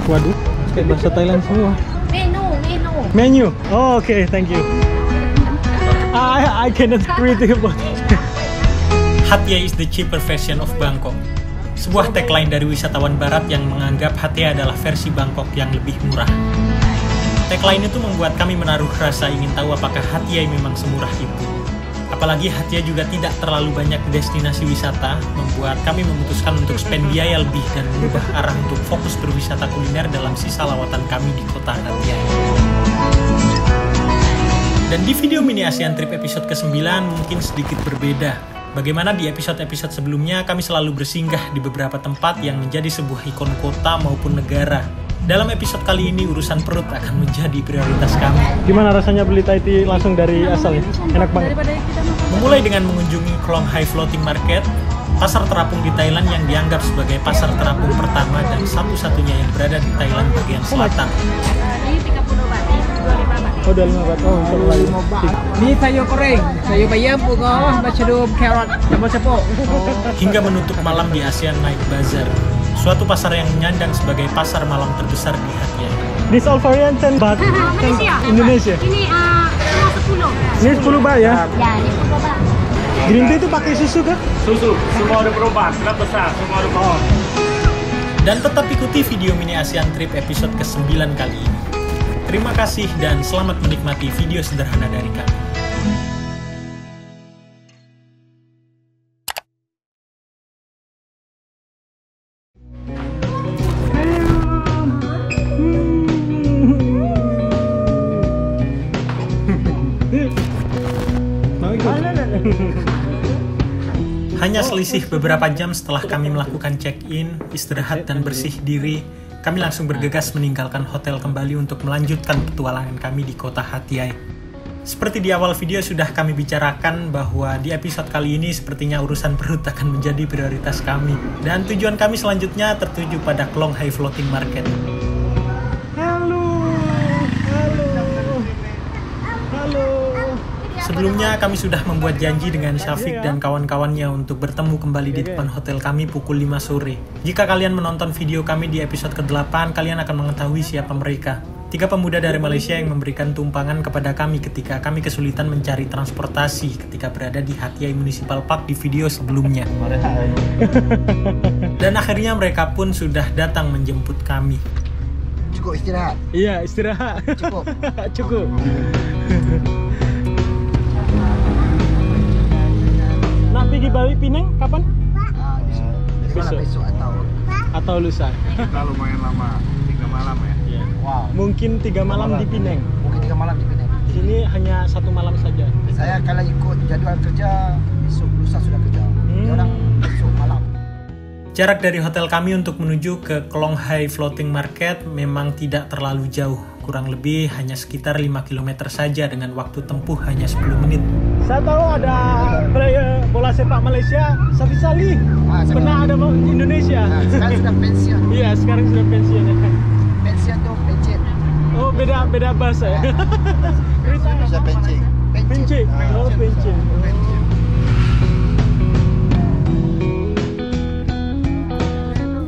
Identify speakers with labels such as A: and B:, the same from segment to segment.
A: Waduh, kayak bahasa Thailand semua.
B: Menu.
A: Oh, okay, thank you. I cannot read about it.
C: Hat Yai is the cheaper version of Bangkok. Sebuah tagline dari wisatawan barat yang menganggap Hat Yai adalah versi Bangkok yang lebih murah. Tagline itu membuat kami menaruh rasa ingin tahu apakah Hat Yai memang semurah itu. Apalagi Hat Yai juga tidak terlalu banyak destinasi wisata, membuat kami memutuskan untuk spend biaya lebih dan mengubah arah untuk fokus berwisata kuliner dalam sisa lawatan kami di kota Hat Yai. Dan di video mini ASEAN Trip episode ke-9 mungkin sedikit berbeda. Bagaimana di episode-episode sebelumnya kami selalu bersinggah di beberapa tempat yang menjadi sebuah ikon kota maupun negara. Dalam episode kali ini urusan perut akan menjadi prioritas kami.
A: Gimana rasanya beli Thai tea langsung dari asalnya? Enak banget.
C: Memulai dengan mengunjungi Klong Hai Floating Market, pasar terapung di Thailand yang dianggap sebagai pasar terapung pertama dan satu-satunya yang berada di Thailand bagian selatan.
A: Oh, udah 5 baht. Oh,
B: Ini sayur goreng, sayur bayam, bunga, mushroom, carrot, campur sepok.
C: Hingga menutup malam di ASEAN Night Bazaar, suatu pasar yang menyandang sebagai pasar malam terbesar di Hat Yai.
A: This all variant 10 baht. Indonesia.
D: Ini semua 10.
A: Ini 10 baht ya?
D: Ya, ini 10 baht.
A: Green tea itu pakai susu kah?
E: Susu, semua ada berubah, serat besar, semua ada berubah.
C: Dan tetap ikuti video mini ASEAN Trip episode ke-9 kali ini. Terima kasih dan selamat menikmati video sederhana dari kami. Hanya selisih beberapa jam setelah kami melakukan check-in, istirahat dan bersih diri, kami langsung bergegas meninggalkan hotel kembali untuk melanjutkan petualangan kami di kota Hat Yai. Seperti di awal video sudah kami bicarakan bahwa di episode kali ini sepertinya urusan perut akan menjadi prioritas kami. Dan tujuan kami selanjutnya tertuju pada Klong Hai Floating Market. Sebelumnya kami sudah membuat janji dengan Syafiq dan kawan-kawannya untuk bertemu kembali di depan hotel kami pukul 5 sore. Jika kalian menonton video kami di episode ke-8, kalian akan mengetahui siapa mereka. 3 pemuda dari Malaysia yang memberikan tumpangan kepada kami ketika kami kesulitan mencari transportasi ketika berada di Hat Yai Municipal Park di video sebelumnya. Dan akhirnya mereka pun sudah datang menjemput kami.
B: Cukup istirahat?
A: Iya, istirahat.
B: Cukup.
A: Cukup. Nak pergi balik Penang kapan?
B: Besok
A: atau lusa.
E: Kita lumayan lama, 3 malam ya.
A: Iya.
B: Wow.
A: Mungkin 3 malam di Penang.
B: Mungkin 3 malam di Penang.
A: Sini hanya 1 malam saja.
B: Saya kalau ikut jadwal kerja, besok lusa sudah kerja. Dia orang besok malam.
C: Jarak dari hotel kami untuk menuju ke Klong Hai Floating Market memang tidak terlalu jauh. Kurang lebih hanya sekitar 5 km saja dengan waktu tempuh hanya 10 menit.
A: Saya tahu ada player bola sepak Malaysia, Safi Salih. Pernah ada di Indonesia.
B: Sekarang sudah pensiun.
A: Iya, sekarang sudah pensiun ya.
B: Pensiun tuh pencet.
A: Oh, beda bahasa ya.
B: Bisa pencet.
A: Pencet. Oh, pencet.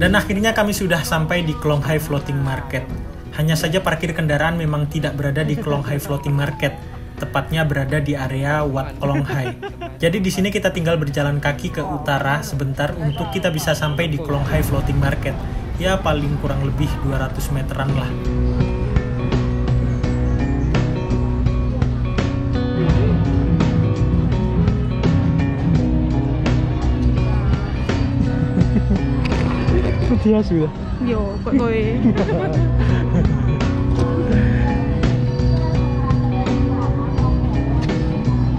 C: Dan akhirnya kami sudah sampai di Klong Hai Floating Market. Hanya saja parkir kendaraan memang tidak berada di Klong Hai Floating Market, tepatnya berada di area Wat Klong Hai. Jadi di sini kita tinggal berjalan kaki ke utara sebentar untuk kita bisa sampai di Klong Hai Floating Market. Ya paling kurang lebih 200 meteran lah.
A: Dia sudah.
D: Yo, kok tôi.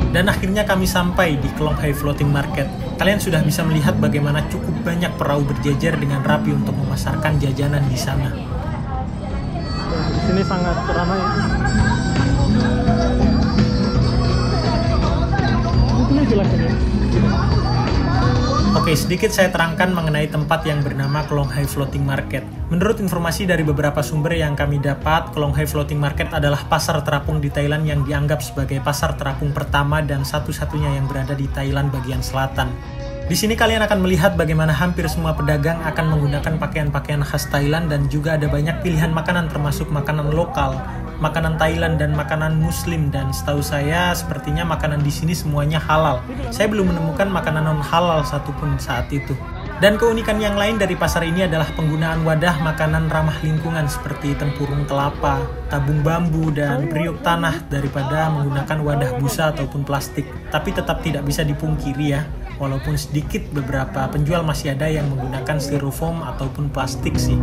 C: Dan akhirnya kami sampai di Klong Hai Floating Market. Kalian sudah bisa melihat bagaimana cukup banyak perahu berjejer dengan rapi untuk memasarkan jajanan di sana.
A: Di sini sangat ramai. Ini jelaskan ya.
C: Oke, sedikit saya terangkan mengenai tempat yang bernama Klong Hai Floating Market. Menurut informasi dari beberapa sumber yang kami dapat, Klong Hai Floating Market adalah pasar terapung di Thailand yang dianggap sebagai pasar terapung pertama dan satu-satunya yang berada di Thailand bagian selatan. Di sini kalian akan melihat bagaimana hampir semua pedagang akan menggunakan pakaian-pakaian khas Thailand dan juga ada banyak pilihan makanan termasuk makanan lokal, makanan Thailand dan makanan Muslim, dan setahu saya sepertinya makanan di sini semuanya halal. Saya belum menemukan makanan non halal satupun saat itu. Dan keunikan yang lain dari pasar ini adalah penggunaan wadah makanan ramah lingkungan seperti tempurung kelapa, tabung bambu, dan periuk tanah daripada menggunakan wadah busa ataupun plastik. Tapi tetap tidak bisa dipungkiri ya, walaupun sedikit beberapa penjual masih ada yang menggunakan styrofoam ataupun plastik sih.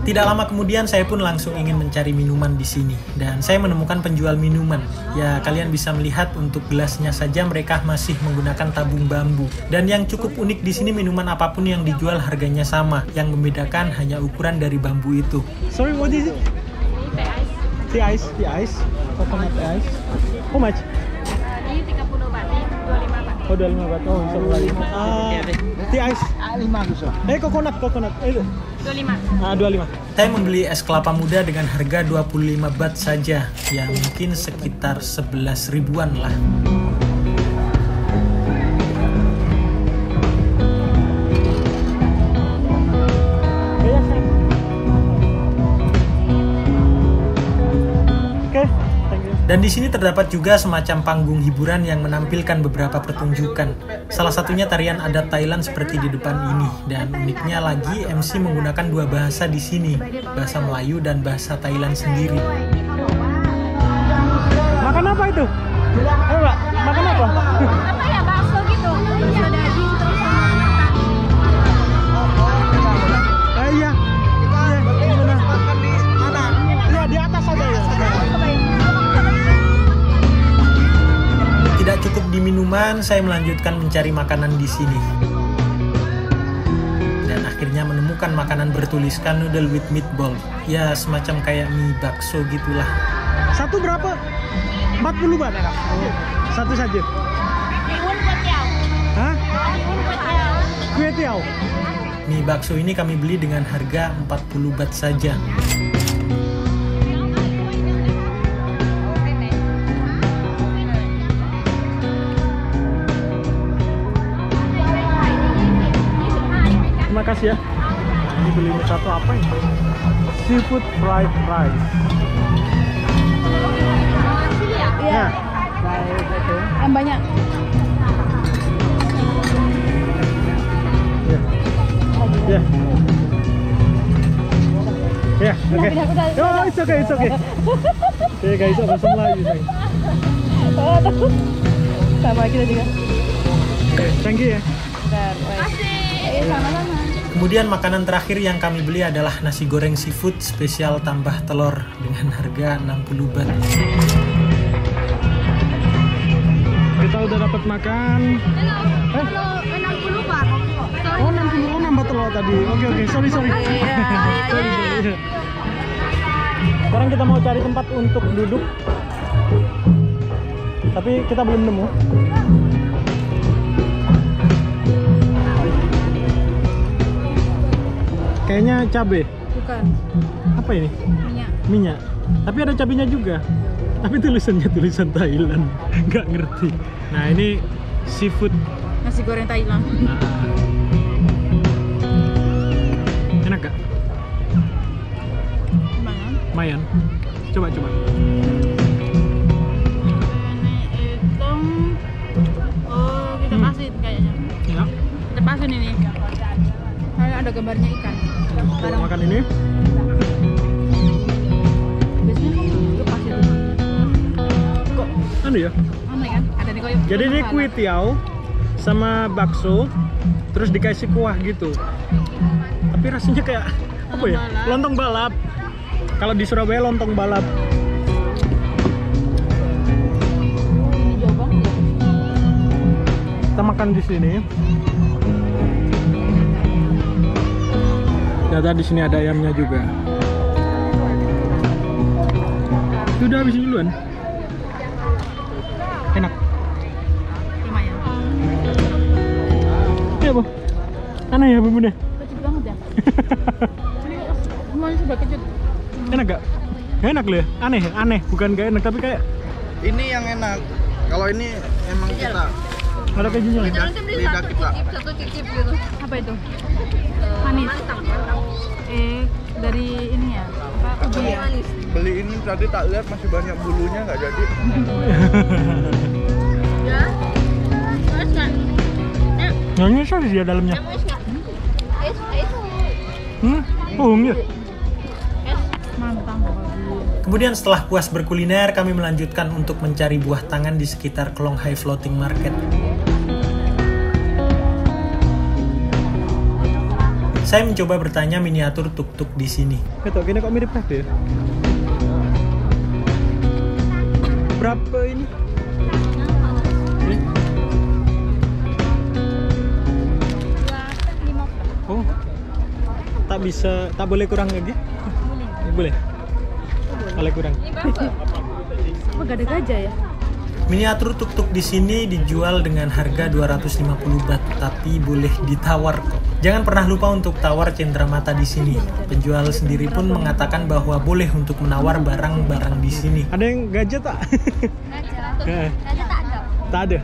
C: Tidak lama kemudian saya pun langsung ingin mencari minuman di sini dan saya menemukan penjual minuman. Ya, kalian bisa melihat untuk gelasnya saja mereka masih menggunakan tabung bambu. Dan yang cukup unik di sini minuman apapun yang dijual harganya sama. Yang membedakan hanya ukuran dari bambu itu.
A: Sorry, what is it? Tea ice. Coconut ice. How much?
D: Ini 30 baht, ini 25 baht.
A: Oh, 25 baht. Oh, satu lagi. Tea ice.
B: 5 bisa.
A: Coconut. Itu.
D: 25.
A: 25.
C: Saya membeli es kelapa muda dengan harga 25 baht saja, yang mungkin sekitar 11 ribuan lah. Dan di sini terdapat juga semacam panggung hiburan yang menampilkan beberapa pertunjukan. Salah satunya tarian adat Thailand seperti di depan ini. Dan uniknya lagi MC menggunakan dua bahasa di sini, bahasa Melayu dan bahasa Thailand sendiri.
A: Makan apa itu? Ayo Mbak, makan apa?
D: Apa ya, bakso gitu? Bakso daging terus sama
A: Iya. Gimana? Makan di mana? Iya, di atas saja ya.
C: Tidak cukup di minuman, saya melanjutkan mencari makanan di sini. Dan akhirnya menemukan makanan bertuliskan noodle with meatball. Ya, semacam kayak mie bakso gitulah.
A: Satu berapa? 40 baht. Satu saja. Hah? Kue tiao.
C: Mie bakso ini kami beli dengan harga 40 baht saja.
A: Terima kasih ya. Ini beli satu apa ini? Seafood fried rice.
D: Iya. Yang banyak.
A: Ya. Ya, oke. Oh, it's okay. Oke guys, bahasa Melayu sayang.
D: Sama kita juga.
A: Oke, thank you ya.
D: Sama-sama.
C: Kemudian makanan terakhir yang kami beli adalah nasi goreng seafood spesial tambah telur dengan harga 60 baht.
A: Kita udah dapat makan.
D: 60 baht.
A: Oh, 60 nambah telur tadi. Oke, sorry. Sorry. Sekarang kita mau cari tempat untuk duduk. Tapi kita belum nemu. Kayaknya cabe.
D: Bukan.
A: Apa ini?
D: Minyak.
A: Tapi ada cabenya juga. Tapi tulisannya tulisan Thailand. Nggak ngerti. Nah, ini seafood.
D: Nasi goreng Thailand.
A: Enak gak? Lumayan. Coba.
D: Ini hitam. Oh, kita pasin kayaknya.
A: Ya.
D: Kita pasin ini. Kayak ada gambarnya ikan.
A: Kita makan ini.
D: Biasanya kan lepasin dulu.
A: Kok anu ya?
D: Aneh kan? Ada nih koyo.
A: Jadi ini kue tiao sama bakso, terus dikasih kuah gitu. Tapi rasanya kayak apa ya? Lontong balap. Kalau di Surabaya lontong balap.
D: Ini jauh banget.
A: Kita makan di sini. Ternyata di sini ada ayamnya juga. Sudah habis duluan. Enak.
D: Lumayan.
A: Iya, Bu. Aneh ya bumbunya.
D: Kecil banget ya. Semuanya sudah kecil.
A: Enak gak? Enak loh ya? Aneh, bukan gak enak tapi kayak
B: Ini yang enak. Kalau ini emang kita
A: Ada kejunya.
D: Nanti beli satu cicip gitu. Apa itu? Manis. Dari ini ya? Apa? Ubi ya?
E: Beli ini tadi tak lihat masih banyak bulunya, nggak jadi.
D: Ya. Terus kan?
A: Nyanyi sih dia dalamnya. Ya.
D: Mantap.
C: Kemudian setelah puas berkuliner, kami melanjutkan untuk mencari buah tangan di sekitar Klong Hai Floating Market. Saya mencoba bertanya miniatur tuk-tuk di sini.
A: Betul, gini kok mirip kabeh. Berapa ini? Oh, tak boleh kurang lagi? Boleh. Boleh kurang.
D: Apa gak ada gajah ya?
C: Miniatur tuk-tuk di sini dijual dengan harga 250 baht, tapi boleh ditawar kok. Jangan pernah lupa untuk tawar cendramata di sini. Penjual sendiri pun mengatakan bahwa boleh untuk menawar barang-barang di sini.
A: Ada yang gajah tak?
D: Gajah tak ada.
A: Tak ada.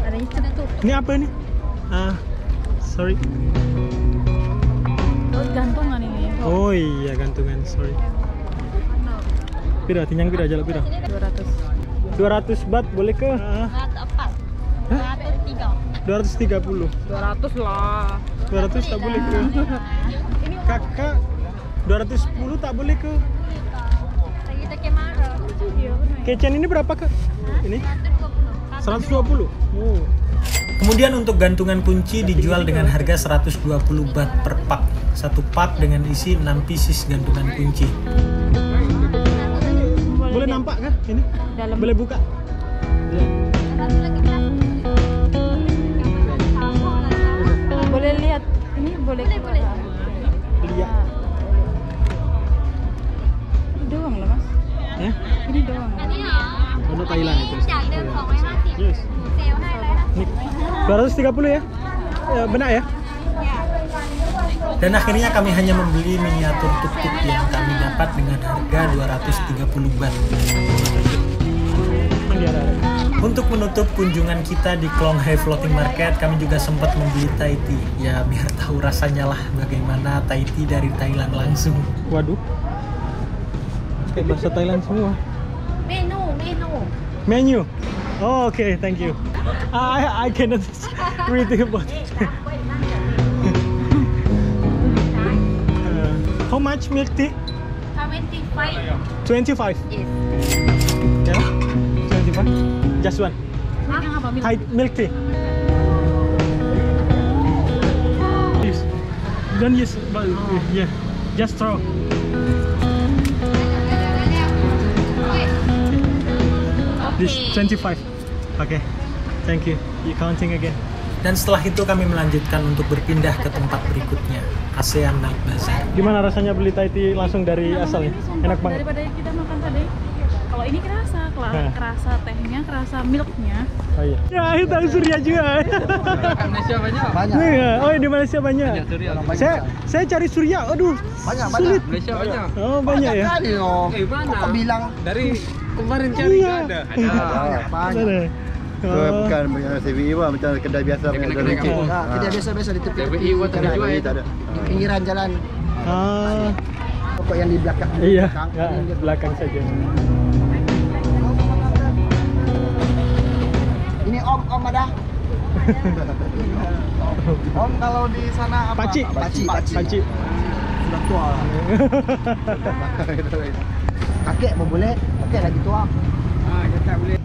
D: Adanya cetuk.
A: Ini apa nih? Sorry.
D: Oh, gantungan ini.
A: Oh iya, gantungan. Sorry. Pira, tinyang pira, jalan pira. 200 baht boleh ke? 230.
D: 200 lah.
A: 200 tak boleh ke? Kakak 210 tak boleh ke? Kecen ini berapa kak? Ini? 120. Oh.
C: Kemudian untuk gantungan kunci dijual dengan harga 120 baht per pak. Satu pak dengan isi 6 pieces gantungan kunci.
A: Boleh nampak kah ini?
D: Dalam.
A: Boleh buka? Ya.
D: Boleh lihat ini boleh.
A: Lihat.
D: Ini doang lah mas.
A: Ya?
D: Ini doang.
A: Ono Thailand itu. Yes. Nih, 230 ya? Benar ya?
C: Dan akhirnya kami hanya membeli miniatur tuk-tuk yang kami dapat dengan harga 230 baht. Untuk menutup kunjungan kita di Klong Hai Floating Market, kami juga sempat membeli Thai tea. Ya biar tahu rasanya lah bagaimana Thai tea dari Thailand langsung.
A: Waduh. Kayak bahasa Thailand semua. Menu. Oh, okay, thank you. I cannot read about it. How much milk tea? 25.
D: Yes.
A: Yeah? 25? Just one.
D: Yang apa?
A: Thai milk tea. Please. Don't use, but yeah. Just throw. This 25. Okay. Thank you. You counting again.
C: Dan setelah itu kami melanjutkan untuk berpindah ke tempat berikutnya, ASEAN Night Bazaar.
A: Gimana rasanya beli Thai tea langsung dari asalnya? Enak banget.
D: Daripada yang kita makan tadi. Kalau ini kerasa, kerasa tehnya, kerasa milknya.
A: Oh iya. Ya, itu Surya juga.
E: Malaysia banyak.
B: Banyak.
A: Oh, di Malaysia banyak. Saya cari Surya. Aduh.
B: Banyak.
A: Sulit.
E: Malaysia banyak.
A: Oh, banyak ya.
B: Kali loh.
E: Mana?
B: Kok bilang
E: Dari kemarin cari
A: Iya.
E: nggak ada.
B: banyak.
A: Ada.
F: Bukan CBI lah, macam kedai biasa.
E: Kedai kampung.
B: Nah, tidak biasa-biasa di tepi.
E: TBI buat ada jual
F: CBI
E: itu.
F: tak ada.
B: Di pinggiran jalan.
A: Ah,
B: Pokok yang di belakang.
A: iya.
B: Belakang.
A: Ya, belakang saja.
B: Ini Om ada. Om kalau di sana apa?
A: Pakcik.
B: Pakcik. Sudah tua lah. Kakek mau boleh, kakek lagi tua. Kita boleh.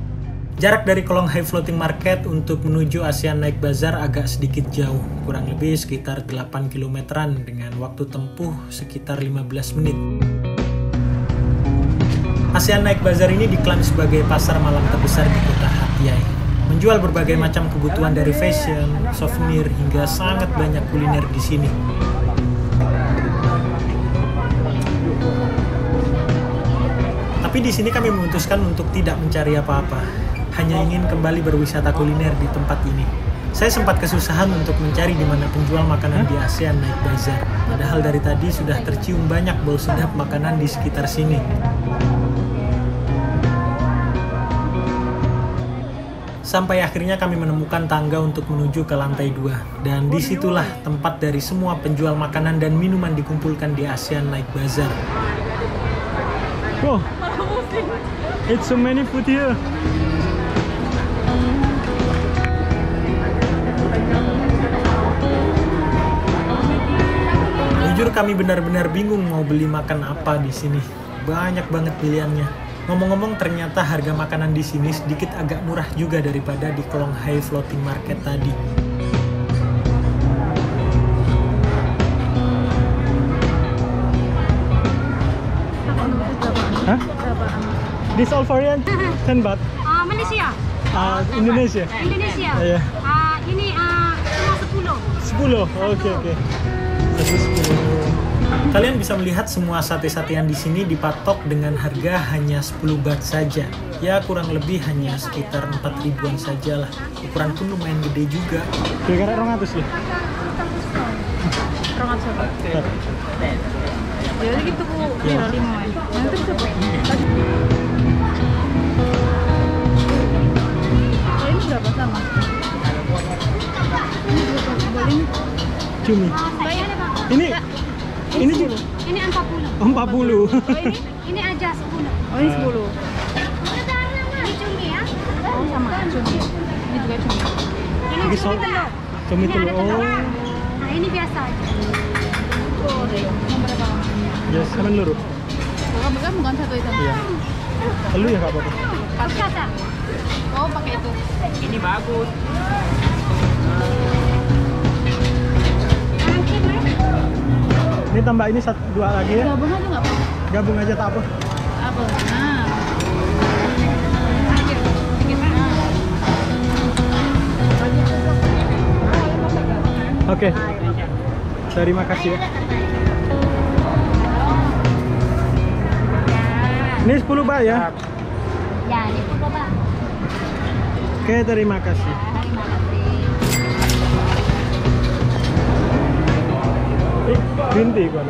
C: Jarak dari Klong Hai Floating Market untuk menuju ASEAN Night Bazaar agak sedikit jauh, kurang lebih sekitar 8 kilometeran dengan waktu tempuh sekitar 15 menit. ASEAN Night Bazaar ini diklaim sebagai pasar malam terbesar di kota Hat Yai. Menjual berbagai macam kebutuhan dari fashion, souvenir, hingga sangat banyak kuliner di sini. Tapi di sini kami memutuskan untuk tidak mencari apa-apa, hanya ingin kembali berwisata kuliner di tempat ini. Saya sempat kesusahan untuk mencari di mana penjual makanan di ASEAN Night Bazaar. Padahal dari tadi sudah tercium banyak bau sedap makanan di sekitar sini. Sampai akhirnya kami menemukan tangga untuk menuju ke lantai 2. Dan disitulah tempat dari semua penjual makanan dan minuman dikumpulkan di ASEAN Night Bazaar.
A: Wow, it's so many food here.
C: Jujur kami benar-benar bingung mau beli makan apa di sini. Banyak banget pilihannya. Ngomong-ngomong ternyata harga makanan di sini sedikit agak murah juga daripada di Klong Hai Floating Market tadi.
A: Hah? This all variant 10 baht.
G: Malaysia.
A: Indonesia.
G: Indonesia.
A: Iya.
G: Ini cuma 10.
A: 10. Oke. Satu 10.
C: Kalian bisa melihat semua sate-satean di sini dipatok dengan harga hanya 10 baht saja. Ya kurang lebih hanya sekitar 4 ribuan saja lah. Ukuran pun lumayan gede juga.
A: Kira-kira 200 ya?
D: Rongat siapa? Ya gitu ku kira 5 ya. Nanti siapa? Oh ini berapa sama? Ini berapa? Boleh
A: Cumi. Ini juga.
G: Ini 40.
A: 40.
G: Oh, ini aja 10.
D: Oh ini 10.
G: Ini cumi ya.
D: Oh sama cumi. Ini juga cumi.
G: Ini
A: Ini
G: cumi telur.
A: Cumi
G: Ini
A: telur.
G: ada telur.
A: Oh.
G: Nah, ini biasa aja.
D: Oh deh. Yang berapa?
A: Yes, kan luru.
D: Bukan bukan satu itu.
A: Iya. Lu ya enggak apa-apa.
G: Kata.
D: Oh pakai itu.
E: Ini bagus.
A: Ini tambah ini 2 lagi ya.
D: Gabung aja nggak apa?
A: Gabung aja tak apa.
D: Apa? Nah. Sedikit. Nah.
A: Oke. Terima kasih ya. Ini 10 baht ya.
G: Ya, ini pun coba.
A: Oke, terima kasih.
G: Terima kasih.
A: Green tea kan?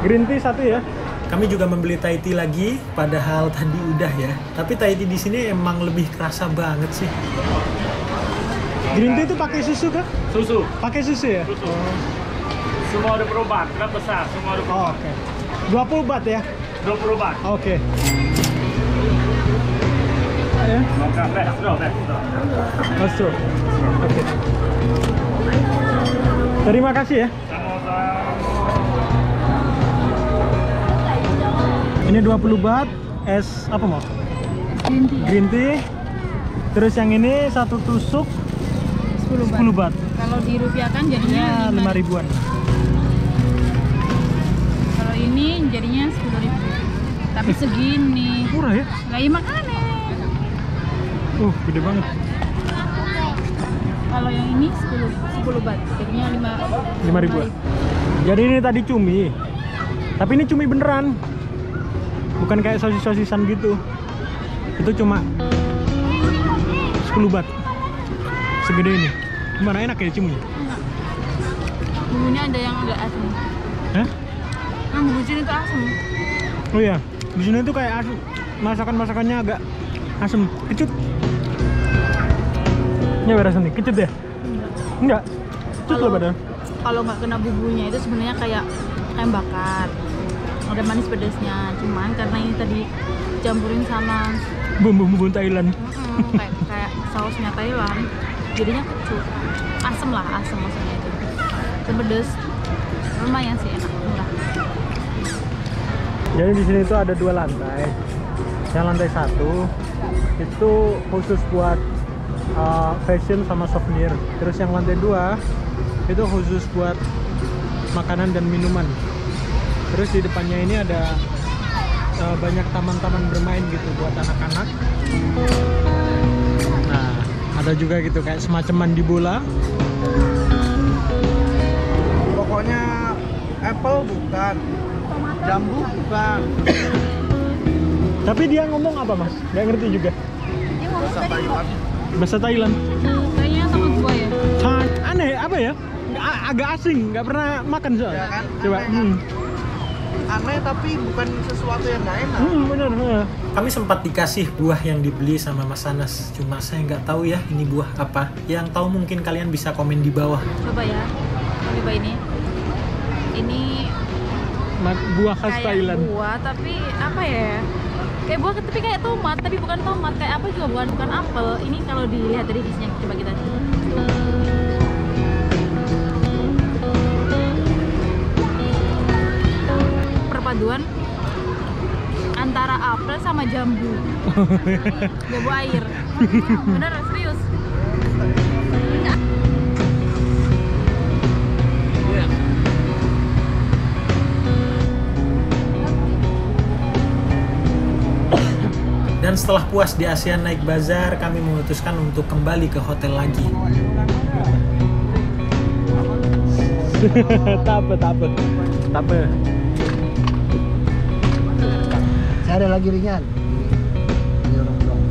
A: Green tea 1 ya.
C: Kami juga membeli Thai tea lagi, padahal tadi udah ya. Tapi Thai tea di sini emang lebih kerasa banget sih.
A: Green tea itu pakai susu kah?
E: Susu.
A: Pakai susu ya?
E: Susu. Semua ada perubahan, kenapa besar? Semua ada
A: Oh, oke. 20 baht ya?
E: 20 baht.
A: Oke. Ya.
E: Maka best.
A: Astro. Oke. Terima kasih ya. Ini 20 baht, es apa mau?
D: Green tea.
A: Green tea. Terus yang ini satu tusuk 10 baht.
D: Kalau dirupiahkan jadinya
A: 5 ribuan.
D: Kalau ini jadinya 10.000. Tapi segini.
A: Murah ya?
D: Lah iya makanya.
A: Gede banget.
D: Kalau yang ini 10 baht. Jadinya
A: 5 ribuan. Jadi ini tadi cumi. Tapi ini cumi beneran. Bukan kayak sosis-sosisan gitu. Itu cuma 10 baht. Segede ini. Gimana, enak ya cuminya?
D: enggak. Bumbunya ada yang agak asam.
A: Hah?
D: Nah, bumbu sini itu asam.
A: Oh iya, di sini tuh kayak asam. Masakan-masakannya agak asam, kecut. Ya berasa nih, kecut ya? Enggak. Kecut loh badan.
D: Kalau nggak kena bumbunya itu sebenarnya kayak ayam bakar. Ada manis pedasnya. Cuman karena ini tadi campurin sama
A: Bumbu-bumbu Thailand.
D: kayak sausnya Thailand, jadinya kecut. Asem lah, asem maksudnya itu. Pedes. Lumayan sih, enak, murah.
A: Jadi di sini tuh ada 2 lantai. Yang lantai 1 itu khusus buat fashion sama souvenir. Terus yang lantai 2 itu khusus buat makanan dan minuman. Terus di depannya ini ada banyak taman-taman bermain gitu buat anak-anak. Nah, ada juga gitu kayak semacam mandi bola.
B: Pokoknya apple bukan, jambu bukan.
A: Tapi dia ngomong apa mas? Nggak ngerti juga.
G: Dia mau tadi
A: Bahasa Thailand.
D: Kayaknya sama gua ya.
A: Aneh apa ya? Agak asing, nggak pernah makan soalnya.
B: Ya kan?
A: Coba.
B: Aneh. aneh tapi bukan sesuatu yang nggak enak.
A: Bener.
C: Kami sempat dikasih buah yang dibeli sama Mas Anas, cuma saya nggak tahu ya ini buah apa. Yang tahu mungkin kalian bisa komen di bawah.
D: Coba ya, coba ini. Ini
A: Buah khas
D: kayak
A: Thailand.
D: buah tapi apa ya? Kayak buah tapi kayak tomat, tapi bukan tomat. Kayak apa juga bukan apel. Ini kalau dilihat dari isinya, coba kita. Perpaduan antara apel sama jambu. Jambu air. Bener, serius.
C: Dan setelah puas di ASEAN Naik Bazar, kami memutuskan untuk kembali ke hotel lagi.
A: Tak apa.
B: Saya ada lagi ringan. Ini orang dong.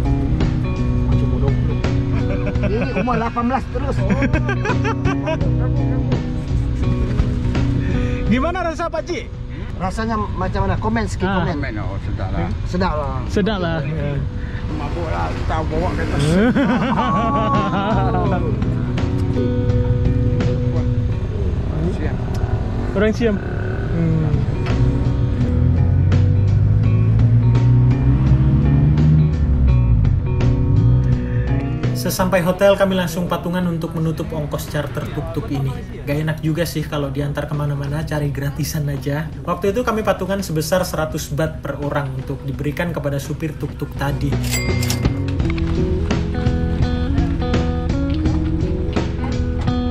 B: Cuma 20. Ini umur 18 terus.
A: Gimana rasa Pak Ci?
B: Rasanya macam mana? Komen sikit komen.
F: Oh, sedap lah.
B: Sedap lah.
A: Sedap lah. Ya.
F: Mabuk lah, tahu bawa kereta.
A: Orang Siam.
C: Sesampai hotel, kami langsung patungan untuk menutup ongkos charter tuk-tuk ini. Gak enak juga sih kalau diantar kemana-mana cari gratisan aja. Waktu itu kami patungan sebesar 100 baht per orang untuk diberikan kepada supir tuk-tuk tadi.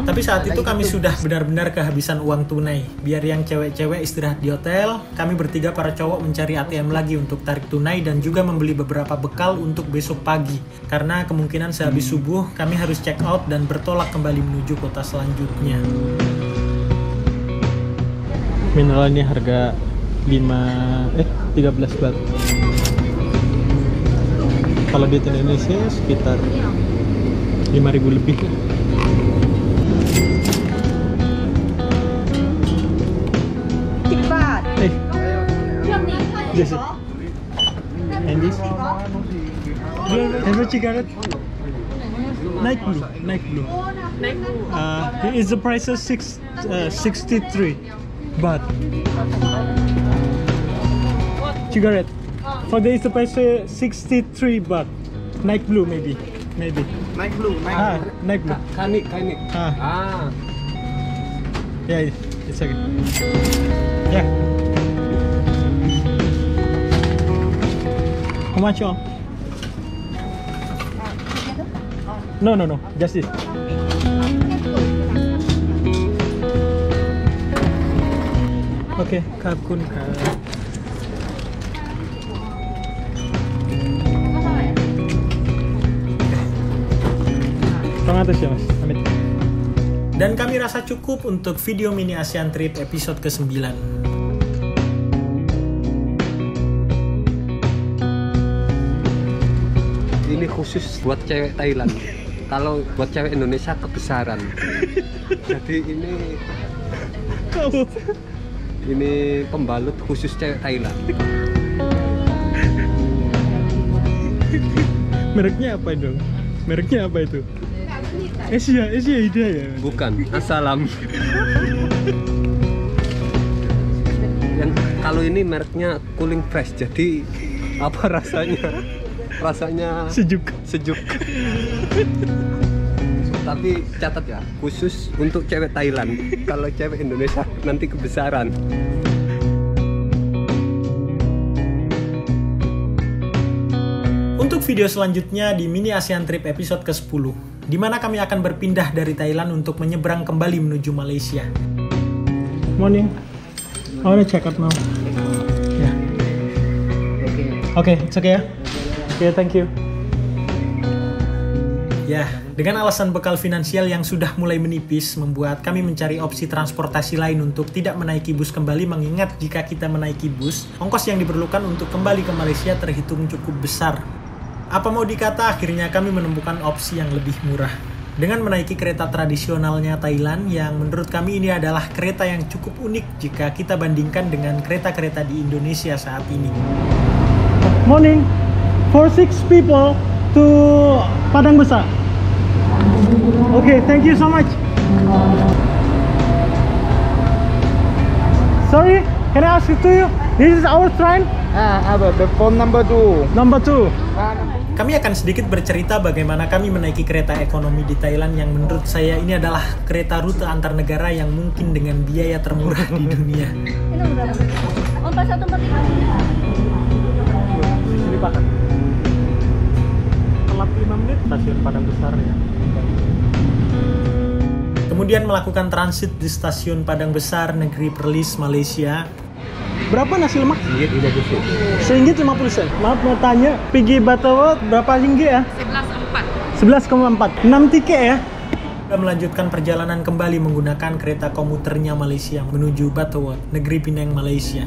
C: Tapi saat itu kami sudah benar-benar kehabisan uang tunai. Biar yang cewek-cewek istirahat di hotel, kami bertiga para cowok mencari ATM lagi untuk tarik tunai dan juga membeli beberapa bekal untuk besok pagi. Karena kemungkinan sehabis subuh kami harus check out dan bertolak kembali menuju kota selanjutnya.
A: Mineral ini harga 13 baht. Kalau di Indonesia sekitar 5.000 lebih. This is. And this? Do you have a cigarette? Night blue. Is the price of 63 baht. Cigarette. For this the price 63 baht. Night blue maybe.
F: Naik blue.
A: Night blue.
F: Kanik.
A: Yeah, it's okay. Yeah. How much on? No, just this. Okay, ขอบคุณครับ Pangatus ya mas, amit.
C: Dan kami rasa cukup untuk video mini ASEAN Trip episode ke-9.
H: Ini khusus buat cewek Thailand. Kalau buat cewek Indonesia kebesaran. Jadi ini pembalut khusus cewek Thailand.
A: Mereknya apa dong? Mereknya apa itu? Asia Hidayah.
H: Bukan, Assalam. Dan kalau ini mereknya Cooling Fresh. Jadi apa rasanya? Rasanya
A: sejuk.
H: Tapi catat ya, khusus untuk cewek Thailand. Kalau cewek Indonesia nanti kebesaran.
C: Untuk video selanjutnya di mini ASEAN Trip episode ke-10, di mana kami akan berpindah dari Thailand untuk menyeberang kembali menuju Malaysia.
A: Morning. I wanna check out now. Yeah. Okay, it's okay ya. Okay, thank you.
C: Ya, dengan alasan bekal finansial yang sudah mulai menipis, membuat kami mencari opsi transportasi lain untuk tidak menaiki bus kembali, mengingat jika kita menaiki bus, ongkos yang diperlukan untuk kembali ke Malaysia terhitung cukup besar. Apa mau dikata, akhirnya kami menemukan opsi yang lebih murah. dengan menaiki kereta tradisionalnya Thailand yang menurut kami ini adalah kereta yang cukup unik jika kita bandingkan dengan kereta-kereta di Indonesia saat ini.
A: Morning, for 6 people to Padang Besar. Okay, thank you so much. Sorry, can I ask you to you? This is our train?
F: The phone number 2.
A: Number 2.
C: Kami akan sedikit bercerita bagaimana kami menaiki kereta ekonomi di Thailand yang menurut saya ini adalah kereta rute antar negara yang mungkin dengan biaya termurah di dunia.
G: Ini berapa? 4145.
A: Di sini Pak. Telat 5 menit stasiun Padang Besar ya.
C: Kemudian melakukan transit di stasiun Padang Besar, negeri Perlis, Malaysia.
A: Berapa nasi lemak?
H: Ringgit 50 sen.
A: RM1.50. Maaf mau tanya, pergi Butterworth berapa ringgit ya? 11,4. 6 tiket ya?
C: Kita melanjutkan perjalanan kembali menggunakan kereta komuternya Malaysia menuju Butterworth, negeri Penang, Malaysia.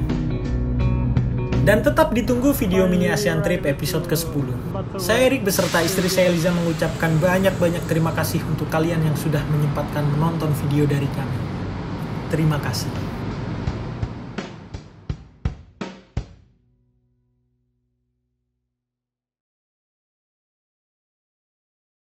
C: Dan tetap ditunggu video mini ASEAN Trip episode ke-10. Saya Erik beserta istri saya Liza mengucapkan banyak-banyak terima kasih untuk kalian yang sudah menyempatkan menonton video dari kami. Terima kasih.